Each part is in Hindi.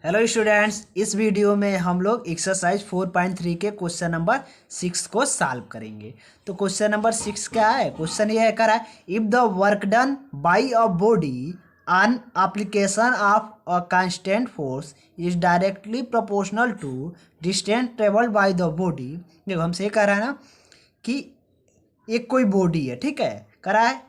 हेलो स्टूडेंट्स, इस वीडियो में हम लोग एक्सरसाइज 4.3 के क्वेश्चन नंबर 6 को सॉल्व करेंगे। तो क्वेश्चन नंबर 6 क्या है? क्वेश्चन ये है कह रहा है if the work done by a body on application of a constant force is directly proportional to distance travelled by the body. देखो हमसे ये कह रहा है ना कि एक कोई बॉडी है, ठीक है, कह रहा है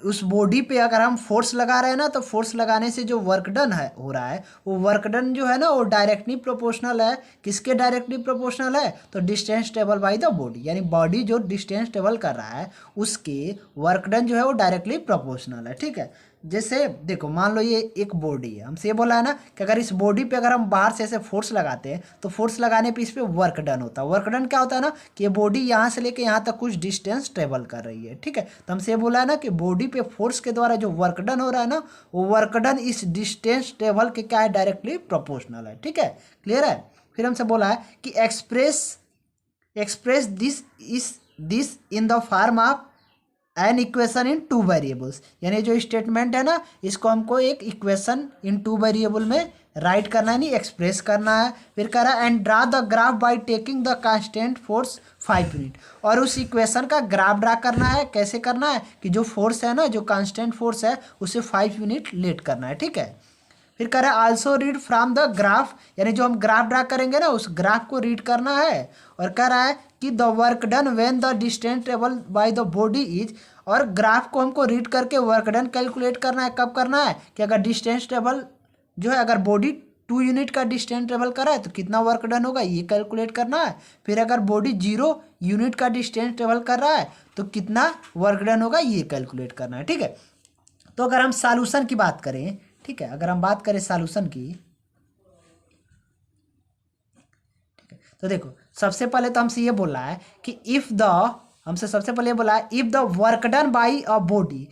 उस बॉडी पे अगर हम फोर्स लगा रहे हैं ना तो फोर्स लगाने से जो वर्क डन है हो रहा है वो वर्क डन जो है ना वो डायरेक्टली प्रोपोर्शनल है। किसके डायरेक्टली प्रोपोर्शनल है? तो distance table by the body, यानी बॉडी जो डिस्टेंस टेबल कर रहा है उसके वर्क डन जो है वो डायरेक्टली प्रोपोर्शनल है, ठीक है। जैसे देखो मान लो ये एक बॉडी है, हमसे ये बोला है ना कि अगर इस बॉडी पे अगर हम बाहर से ऐसे फोर्स लगाते हैं तो फोर्स लगाने पे इस पे वर्क डन होता है। वर्क डन क्या होता है ना कि ये बॉडी यहाँ से लेके यहाँ तक कुछ डिस्टेंस ट्रेवल कर रही है, ठीक है। तो हमसे ये बोला है ना कि बॉडी पे फोर्स के द्वारा जो वर्क डन हो रहा है ना वो वर्क डन इस डिस्टेंस ट्रेवल के क्या है? डायरेक्टली प्रोपोर्शनल है, ठीक है। क्लियर है? फिर हमसे बोला है कि express this in the form of an equation in two variables, यानी जो स्टेटमेंट है ना इसको हमको एक इक्वेशन इन टू वेरिएबल में राइट करना है, नहीं एक्सप्रेस करना है। फिर कह रहा है and draw the graph by taking the constant force 5 unit, और उस इक्वेशन का ग्राफ ड्रा करना है। कैसे करना है कि जो फोर्स है ना, जो कांस्टेंट फोर्स है उसे 5 यूनिट लेट करना है, ठीक है। फिर कह रहा है also read from the graph, यानी जो हम ग्राफ ड्रा करेंगे ना उस ग्राफ को रीड करना है। और कह रहा है कि the work done when the distance travel by the body is, और ग्राफ को हमको रीड करके वर्क डन कैलकुलेट करना है। कब करना है कि अगर डिस्टेंस ट्रेवल जो है, अगर बॉडी 2 यूनिट का डिस्टेंस ट्रेवल कर रहा है तो कितना वर्क डन होगा ये कैलकुलेट करना है। फिर अगर बॉडी 0 यूनिट का डिस्टेंस ट्रेवल कर रहा है तो कितना वर्क डन होगा ये कैलकुलेट करना है, ठीक है। तो अगर हम सॉल्यूशन की बात करें, ठीक है, अगर हम बात करें सॉल्यूशन की, ठीक है, तो देखो सबसे पहले तो हमसे ये बोला है कि हमसे सबसे पहले ये बोला है if the work done by a body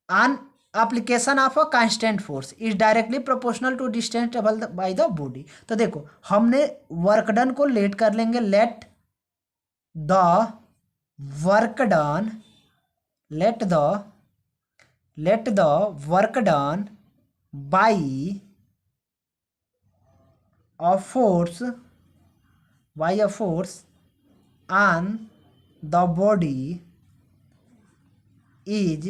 on application of a constant force is directly proportional to distance travel by the body. तो देखो हमने वर्क डन को लेट कर लेंगे, the work done let the work done by a force on the body is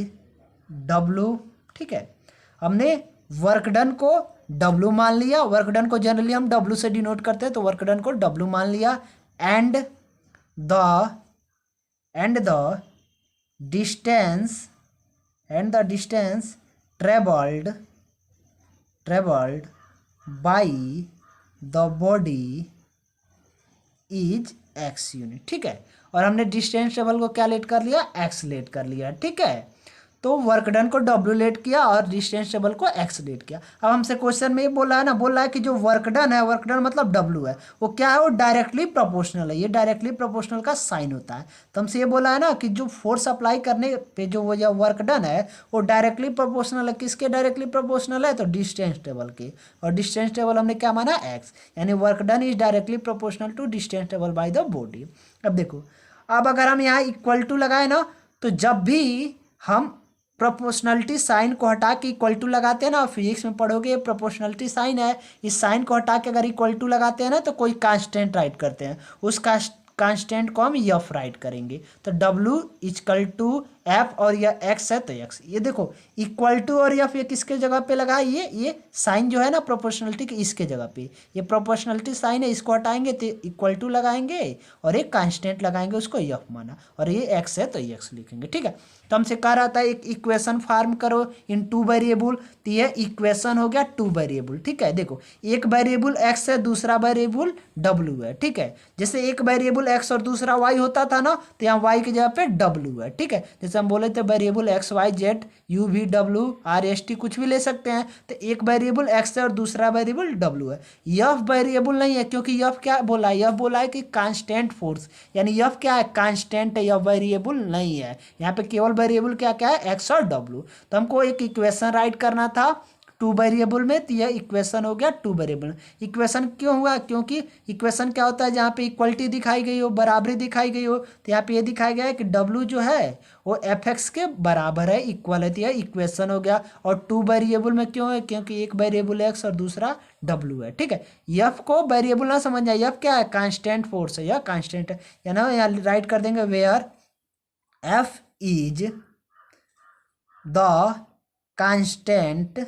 W, ठीक है। हमने वर्क डन को W मान लिया, वर्क डन को जनरली हम W से डिनोट करते हैं तो वर्क डन को W मान लिया। And the distance travelled by the body is x unit, ठीक है। और हमने डिस्टेंस ट्रेवल को क्या लेट कर लिया? एक्स लेट कर लिया, ठीक है। तो वर्क डन को डब्ल्यू लेट किया और डिस्टेंस ट्रेवल को एक्स लेट किया। अब हमसे क्वेश्चन में ये बोला है ना, बोला है कि जो वर्क डन है, वर्क डन मतलब डब्ल्यू है, वो क्या है? वो डायरेक्टली प्रोपोर्शनल है। ये डायरेक्टली प्रोपोर्शनल का साइन होता है। तो हमसे ये बोला है ना कि जो फोर्स अप्लाई करने पे जो वो जो वर्क डन है वो डायरेक्टली प्रोपोर्शनल है। किसके डायरेक्टली प्रोपोर्शनल है? तो डिस्टेंस टेबल के। और डिस्टेंस टेबल हमने क्या माना? एक्स, यानी work done is directly proportional to distance table by the body. अब देखो, अब अगर हम यहाँ इक्वल टू लगाए ना तो जब भी हम प्रोपोर्शनलिटी साइन को हटा के इक्वल टू लगाते हैं ना, फिजिक्स में पढ़ोगे ये प्रोपोर्शनलिटी साइन है, इस साइन को हटा के अगर इक्वल टू लगाते हैं ना तो कोई कांस्टेंट राइट करते हैं, उस कांस्टेंट को हम एफ राइट करेंगे। तो डब्ल्यू इक्वल टू एफ, और यह एक्स है तो एक्स। ये देखो इक्वल टू और एफ ये किसके जगह पे लगा है? ये साइन जो है ना प्रोपोर्शनलिटी के, इसके जगह पे ये प्रोपोर्शनलिटी साइन है, इसको हटाएंगे तो इक्वल टू लगाएंगे और एक कांस्टेंट लगाएंगे, उसको एफ माना, और ये एक्स है तो एक्स लिखेंगे, ठीक है। तो हमसे कह रहा था एक इक्वेशन फार्म करो इन टू वेरिएबल, तो ये इक्वेशन हो गया टू वेरिएबल, ठीक है। देखो एक वेरिएबल एक्स है, दूसरा वेरिएबल डब्ल्यू है, ठीक है। जैसे एक वेरिएबल एक्स और दूसरा वाई होता था ना तो यहाँ वाई की जगह पे डब्ल्यू है, ठीक है। जैसे हम बोले थे variable X Y Z U V W R S T कुछ भी ले सकते हैं, तो एक वेरिएबल एक्स है और दूसरा वेरिएबल डब्ल्यू है। यफ वेरिएबल नहीं है, क्योंकि यफ क्या बोला है? यफ बोला है कि कांस्टेंट फोर्स, यानी यफ क्या है? कांस्टेंट है, यह वेरिएबल नहीं है। यहाँ पे केवल वेरिएबल क्या क्या है? एक्स और डब्ल्यू। तो हमको एक इक्वेशन राइट करना था टू वेरिएबल में, तो यह इक्वेशन हो गया टू वेरिएबल। इक्वेशन क्यों हुआ? क्योंकि इक्वेशन क्या होता है, जहाँ पे इक्वलिटी दिखाई गई हो, बराबरी दिखाई गई हो, तो यहाँ पे ये दिखाया गया है कि डब्ल्यू जो है वो एफ एक्स के बराबर है, इक्वल है, तो यह इक्वेशन हो गया। और टू वेरिएबल में क्यों है? क्योंकि एक वेरिएबल एक्स और दूसरा डब्ल्यू है, ठीक है। एफ को वेरिएबल ना समझ जाए, एफ क्या है? कांस्टेंट फोर्स है, यह कांस्टेंट है, या ना यहाँ राइट कर देंगे where F is the constant,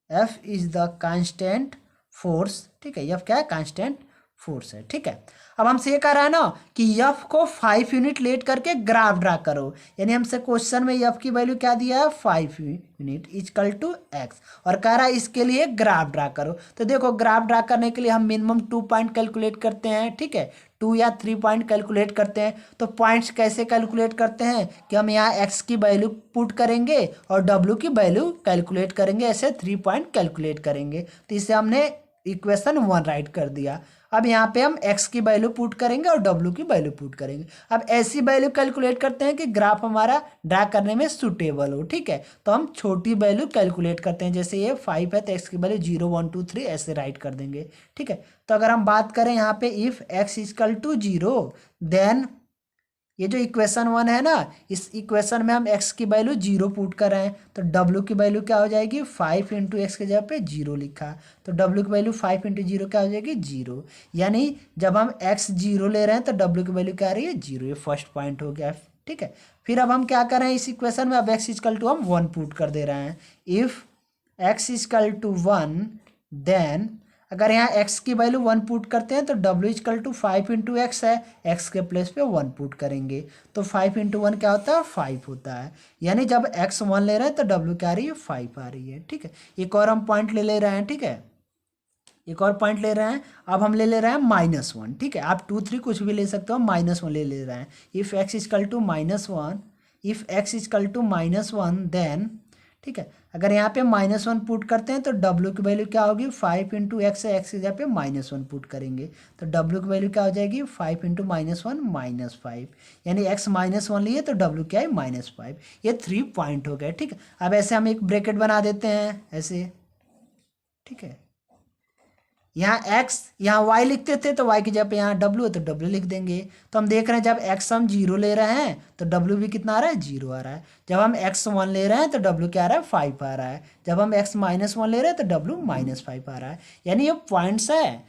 F is the constant force, ठीक है। एफ क्या है? कांस्टेंट फोर्स है, ठीक है। अब हमसे ये कह रहा है ना कि एफ को 5 यूनिट लेट करके ग्राफ ड्रा करो, यानी हमसे क्वेश्चन में एफ की वैल्यू क्या दिया है? 5 यूनिट इक्वल टू एक्स, और कह रहा है इसके लिए ग्राफ ड्रा करो। तो देखो ग्राफ ड्रा करने के लिए हम मिनिमम 2 पॉइंट कैलकुलेट करते हैं, ठीक है, 2 या 3 पॉइंट कैलकुलेट करते हैं। तो पॉइंट्स कैसे कैलकुलेट करते हैं कि हम यहाँ एक्स की वैल्यू पुट करेंगे और डब्ल्यू की वैल्यू कैलकुलेट करेंगे, ऐसे 3 पॉइंट कैलकुलेट करेंगे। तो इसे हमने इक्वेशन 1 राइट कर दिया। अब यहाँ पे हम x की वैल्यू पुट करेंगे और w की वैल्यू पुट करेंगे। अब ऐसी वैल्यू कैलकुलेट करते हैं कि ग्राफ हमारा ड्रा करने में सूटेबल हो, ठीक है। तो हम छोटी वैल्यू कैलकुलेट करते हैं, जैसे ये 5 है तो x की वैल्यू 0 1 2 3 ऐसे राइट कर देंगे, ठीक है। तो अगर हम बात करें यहाँ पे if x equal to 0, then ये जो इक्वेशन 1 है ना, इस इक्वेशन में हम x की वैल्यू 0 पुट कर रहे हैं, तो w की वैल्यू क्या हो जाएगी? 5 इंटू एक्स के जगह पे 0 लिखा, तो w की वैल्यू 5 इंटू 0 क्या हो जाएगी? 0। यानी जब हम x 0 ले रहे हैं तो w की वैल्यू क्या आ रही है? 0। ये फर्स्ट पॉइंट हो गया, ठीक है। फिर अब हम क्या कर रहे हैं इस इक्वेशन में? अब x इक्वल टू हम 1 पुट कर दे रहे हैं। If x equal to 1, then अगर यहाँ x की वैल्यू 1 पुट करते हैं तो w equal to 5 into X है, x के प्लेस पे 1 पुट करेंगे, तो 5 इंटू 1 क्या होता है? 5 होता है। यानी जब x 1 ले रहे हैं तो w क्या आ रही है? 5 आ रही है, ठीक है। एक और हम पॉइंट ले रहे हैं, ठीक है, एक और पॉइंट ले रहे हैं। अब हम ले रहे हैं -1, ठीक है। आप 2 3 कुछ भी ले सकते हो, -1 ले रहे हैं। If x equal to -1, if x equal to -1, then, ठीक है, अगर यहाँ पे -1 पुट करते हैं तो w की वैल्यू क्या होगी? 5 इंटू एक्स है, एक्स की जगह पे -1 पुट करेंगे, तो w की वैल्यू क्या हो जाएगी? 5 इंटू -1 -5, यानी x -1 लिए तो w क्या है? -5। ये 3 पॉइंट हो गए, ठीक है। अब ऐसे हम एक ब्रैकेट बना देते हैं ऐसे, ठीक है। यहाँ x यहाँ y लिखते थे तो y की जगह पे यहाँ w है तो w लिख देंगे। तो हम देख रहे हैं जब x हम 0 ले रहे हैं तो w भी कितना आ रहा है? 0 आ रहा है। जब हम x 1 ले रहे हैं तो w क्या आ रहा है? 5 आ रहा है। जब हम x -1 ले रहे हैं तो w -5 आ रहा है। यानी ये पॉइंट्स है,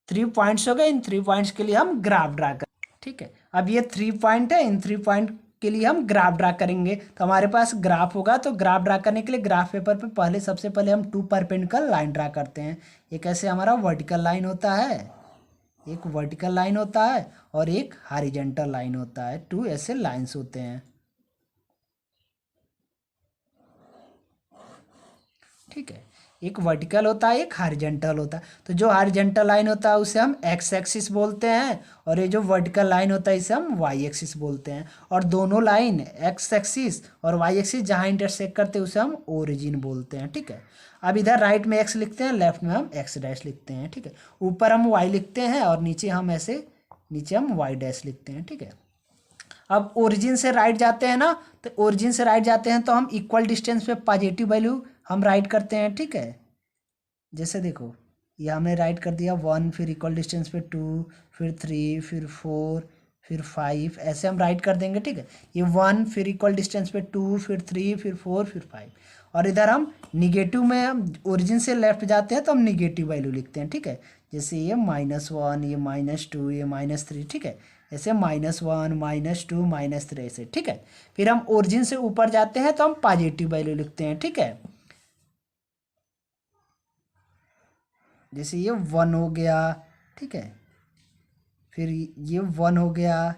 3 पॉइंट्स हो गए। इन 3 पॉइंट्स के लिए हम ग्राफ ड्रा कर, ठीक है। अब ये 3 पॉइंट है, इन 3 पॉइंट के लिए हम ग्राफ ड्रा करेंगे। तो हमारे पास ग्राफ होगा, तो ग्राफ ड्रा करने के लिए ग्राफ पेपर पे पहले सबसे पहले हम 2 परपेंडिकुलर लाइन ड्रा करते हैं। एक ऐसे हमारा वर्टिकल लाइन होता है, एक वर्टिकल लाइन होता है और एक हॉरिजॉन्टल लाइन होता है। 2 ऐसे लाइंस होते हैं, ठीक है। एक वर्टिकल होता है, एक हॉरिजॉन्टल होता है। तो जो हॉरिजॉन्टल लाइन होता है उसे हम एक्स एक्सिस बोलते हैं, और ये जो वर्टिकल लाइन होता है इसे हम वाई एक्सिस बोलते हैं। और दोनों लाइन एक्स एक्सिस और वाई एक्सिस जहाँ इंटरसेक्ट करते हैं उसे हम ओरिजिन बोलते हैं, ठीक है। अब इधर राइट में एक्स लिखते हैं, लेफ्ट में हम एक्स डैश लिखते हैं, ठीक है। ऊपर हम वाई लिखते हैं और नीचे हम ऐसे, नीचे हम वाई डैश लिखते हैं, ठीक है। अब ओरिजिन से राइट जाते हैं ना, तो ओरिजिन से राइट जाते हैं तो हम इक्वल डिस्टेंस पे पॉजिटिव वैल्यू हम राइट करते हैं, ठीक है। जैसे देखो ये हमने राइट कर दिया 1, फिर इक्वल डिस्टेंस पे 2, फिर 3, फिर 4, फिर 5, ऐसे हम राइट कर देंगे, ठीक है। ये 1, फिर इक्वल डिस्टेंस पे 2, फिर 3, फिर 4, फिर 5। और इधर हम निगेटिव में, हम ओरिजिन से लेफ्ट जाते हैं तो हम निगेटिव वैल्यू लिखते हैं, ठीक है। जैसे ये -1, ये -2, ये -3, ठीक है। ऐसे -1 -2 -3 ऐसे, ठीक है। फिर हम ओरिजिन से ऊपर जाते हैं तो हम पॉजिटिव वैल्यू लिखते हैं, ठीक है। जैसे ये 1 हो गया, ठीक है। फिर ये 1 हो गया,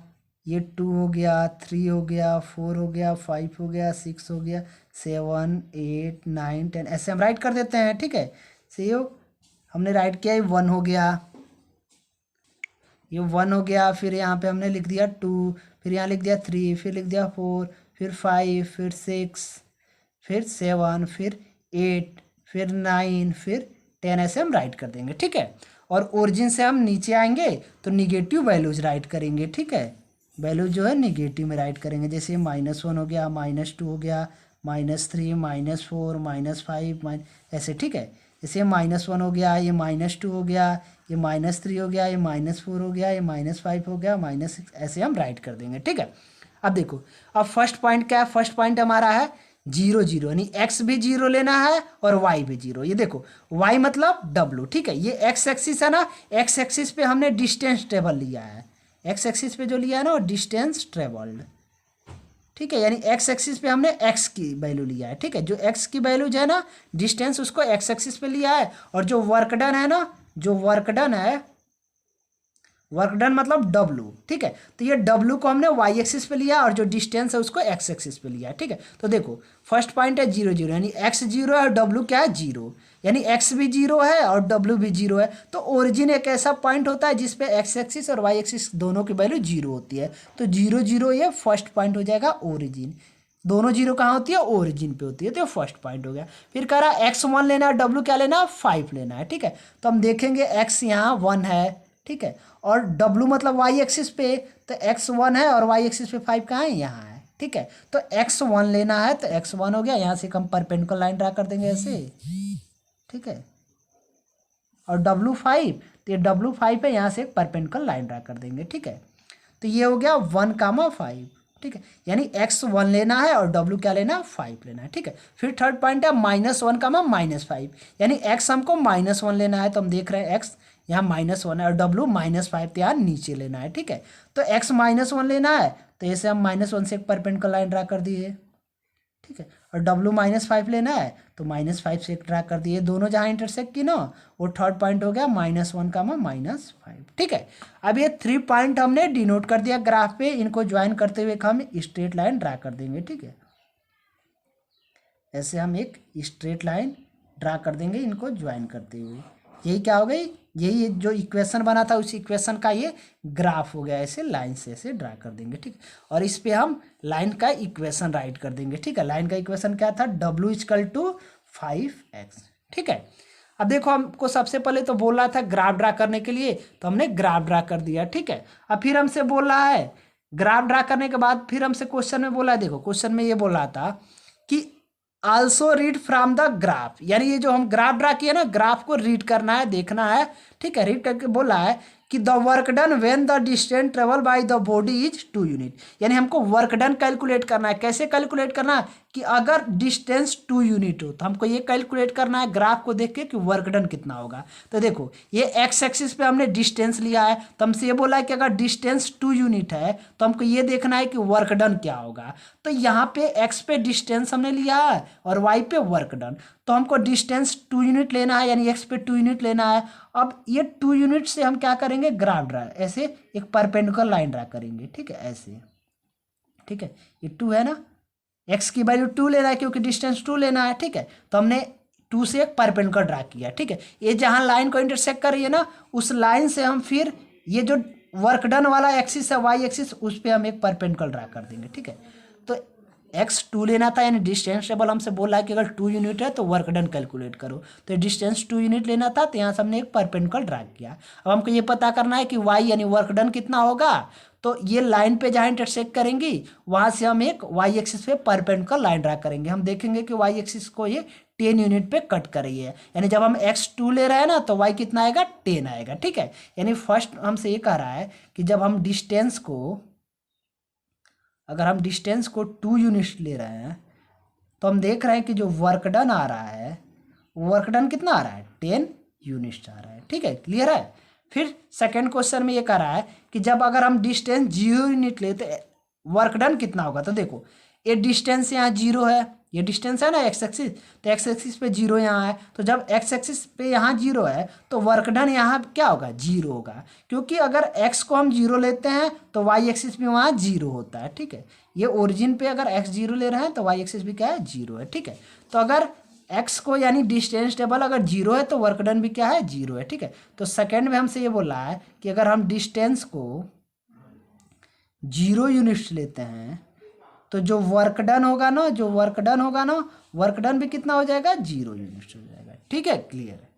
ये 2 हो गया, 3 हो गया, 4 हो गया, 5 हो गया, 6 हो गया, 7 8 9 10 ऐसे हम राइट कर देते हैं, ठीक है। से ये हमने राइट किया, ये 1 हो गया, ये 1 हो गया। फिर यहाँ पे हमने लिख दिया 2, फिर यहाँ लिख दिया 3, फिर लिख दिया 4, फिर 5, फिर 6, फिर 7, फिर 8, फिर 9, फिर 10 ऐसे हम राइट कर देंगे, ठीक है। और ओरिजिन से हम नीचे आएंगे तो निगेटिव वैल्यूज राइट करेंगे, ठीक है। वैल्यू जो है निगेटिव में राइट करेंगे। जैसे -1 हो गया, -2 हो गया, -3 -4 -5 ऐसे, ठीक है। इसे -1 हो गया, ये -2 हो गया, ये -3 हो गया, ये -4 हो गया, ये -5 हो गया, -6, ऐसे हम राइट कर देंगे, ठीक है। अब देखो, अब फर्स्ट पॉइंट क्या है, फर्स्ट पॉइंट हमारा है 0 0, यानी x भी 0 लेना है और y भी 0। ये देखो y मतलब w, ठीक है। ये x एक्सिस है ना, x एक्सिस पे हमने डिस्टेंस ट्रेवल लिया है, x एक्सिस पे जो लिया है ना वो डिस्टेंस ट्रेवल्ड, ठीक है। यानी x एक्सिस पे हमने x की वैल्यू लिया है, ठीक है। जो x की वैल्यू जो है ना डिस्टेंस, उसको x एक्सिस पे लिया है। और जो वर्क डन है ना, जो वर्क डन है, वर्क डन मतलब W, ठीक है। तो ये W को हमने y एक्सिस पे लिया और जो डिस्टेंस है उसको x एक्सिस पे लिया, ठीक है। तो देखो फर्स्ट पॉइंट है 0 0, यानी x 0 है और W क्या है 0, यानी x भी 0 है और W भी 0 है। तो ओरिजिन एक ऐसा पॉइंट होता है जिसपे x एक्सिस और y एक्सिस दोनों की वैल्यू 0 होती है। तो 0 0 ये फर्स्ट पॉइंट हो जाएगा ओरिजिन। दोनों 0 कहाँ होती है, ओरिजिन पे होती है, तो फर्स्ट पॉइंट हो गया। फिर कह रहा है x1 लेना है, W क्या लेना है, 5 लेना है, ठीक है। तो हम देखेंगे x यहाँ 1 है, ठीक है, और W मतलब y एक्सिस पे, तो x1 है और y एक्सिस पे 5 कहाँ है, यहाँ है, ठीक है। तो x1 लेना है, तो x1 हो गया, यहाँ से हम परपेंडिकुलर लाइन ड्रा कर देंगे ऐसे, ठीक है। और W5, तो ये W5 है, यहाँ से एक परपेंडिकुलर लाइन ड्रा कर देंगे, ठीक है। तो ये हो गया 1,5, ठीक है। यानी x1 लेना है और W क्या लेना है, 5 लेना है, ठीक है। फिर थर्ड पॉइंट है -1,-5, यानी x हमको -1 लेना है। तो हम देख रहे हैं x यहाँ -1 है और W -5 यहाँ नीचे लेना है, ठीक है। तो x -1 लेना है, तो ऐसे हम -1 से एक परपेंडिकुलर लाइन ड्रा कर दिए, ठीक है। और W -5 लेना है, तो -5 से एक ड्रा कर दिए। दोनों जहाँ इंटरसेक्ट की ना, वो थर्ड पॉइंट हो गया -1,-5, ठीक है। अब ये 3 पॉइंट हमने डिनोट कर दिया ग्राफ पे, इनको ज्वाइन करते हुए हम स्ट्रेट लाइन ड्रा कर देंगे, ठीक है। ऐसे हम एक स्ट्रेट लाइन ड्रा कर देंगे इनको ज्वाइन करते हुए। यही क्या हो गई, यही जो इक्वेशन बना था उस इक्वेशन का ये ग्राफ हो गया। ऐसे लाइन से ऐसे ड्रा कर देंगे, ठीक है। और इस पे हम लाइन का इक्वेशन राइट कर देंगे, ठीक है। लाइन का इक्वेशन क्या था, W = 5x, ठीक है। अब देखो हमको सबसे पहले तो बोल रहा था ग्राफ ड्रा करने के लिए, तो हमने ग्राफ ड्रा कर दिया, ठीक है। अब फिर हमसे बोल रहा है ग्राफ ड्रा करने के बाद फिर हमसे क्वेश्चन में बोला है, देखो क्वेश्चन में ये बोल रहा था कि also read from the graph, यानी ये जो हम ग्राफ ड्रा किया ना, ग्राफ को रीड करना है, देखना है, ठीक है। रीड करके बोला है कि the work done when the distance travel by the body is 2 unit, यानी हमको वर्क डन कैलकुलेट करना है। कैसे कैलकुलेट करना है कि अगर डिस्टेंस 2 यूनिट हो, तो हमको ये कैलकुलेट करना है ग्राफ को देख के कि वर्क डन कितना होगा। तो देखो ये एक्स एक्सिस पे हमने डिस्टेंस लिया है, तो हमसे ये बोला है कि अगर डिस्टेंस 2 यूनिट है तो हमको ये देखना है कि वर्क डन क्या होगा। तो यहाँ पे एक्स पे डिस्टेंस हमने लिया है और वाई पे वर्क डन, तो हमको डिस्टेंस 2 यूनिट लेना है, यानी एक्स पे 2 यूनिट लेना है। अब ये 2 यूनिट से हम क्या करेंगे, ग्राफ ड्रा, ऐसे एक परपेंडिकुलर लाइन ड्रा करेंगे, ठीक है, ऐसे, ठीक है। ये 2 है ना, x की वैल्यू 2 लेना है क्योंकि डिस्टेंस 2 लेना है, ठीक है। तो हमने 2 से एक परपेंडिकुलर ड्रा किया, ठीक है। ये जहाँ लाइन को इंटरसेक्ट कर रही है ना, उस लाइन से हम फिर ये जो वर्क डन वाला एक्सिस है वाई एक्सिस, उस पर हम एक परपेंडिकुलर ड्रा कर देंगे, ठीक है। तो x2 लेना था, यानी डिस्टेंस टेबल हमसे बोला है कि अगर 2 यूनिट है तो वर्क डन कैलकुलेट करो, तो डिस्टेंस 2 यूनिट लेना था, तो यहाँ से हमने एक परपेंडिकुलर ड्रा किया। अब हमको ये पता करना है कि y यानी वर्क डन कितना होगा, तो ये लाइन पे जहाँ इंटरसेक्ट करेंगी वहाँ से हम एक y एक्सिस पे परपेंडिकुलर लाइन ड्रा करेंगे। हम देखेंगे कि y एक्सिस को ये 10 यूनिट पे कट कर रही है, यानी जब हम x2 ले रहे हैं ना तो y कितना आएगा, 10 आएगा, ठीक है। यानी फर्स्ट हमसे ये कह रहा है कि जब हम डिस्टेंस को, अगर हम डिस्टेंस को 2 यूनिट ले रहे हैं तो हम देख रहे हैं कि जो वर्क डन आ रहा है, वर्क डन कितना आ रहा है, 10 यूनिट्स आ रहा है, ठीक है, क्लियर है। फिर सेकंड क्वेश्चन में ये कह रहा है कि जब अगर हम डिस्टेंस 0 यूनिट ले तो वर्क डन कितना होगा। तो देखो ये डिस्टेंस यहाँ 0 है, ये डिस्टेंस है ना एक्स एक्सिस, तो एक्स एक्सिस पे 0 यहाँ है, तो जब एक्स एक्सिस पे यहाँ 0 है तो वर्क डन यहाँ क्या होगा, 0 होगा, क्योंकि अगर x को हम 0 लेते हैं तो y एक्सिस भी वहाँ 0 होता है, ठीक है। ये ओरिजिन पे अगर x 0 ले रहे हैं तो y एक्सिस भी क्या है, 0 है, ठीक है। तो अगर x को यानी डिस्टेंस टेबल अगर 0 है तो वर्क डन भी क्या है, 0 है, ठीक है। तो सेकेंड में हमसे ये बोला है कि अगर हम डिस्टेंस को 0 यूनिट्स लेते हैं तो जो वर्क डन होगा ना, वर्क डन भी कितना हो जाएगा, 0 यूनिट्स हो जाएगा, ठीक है, क्लियर है।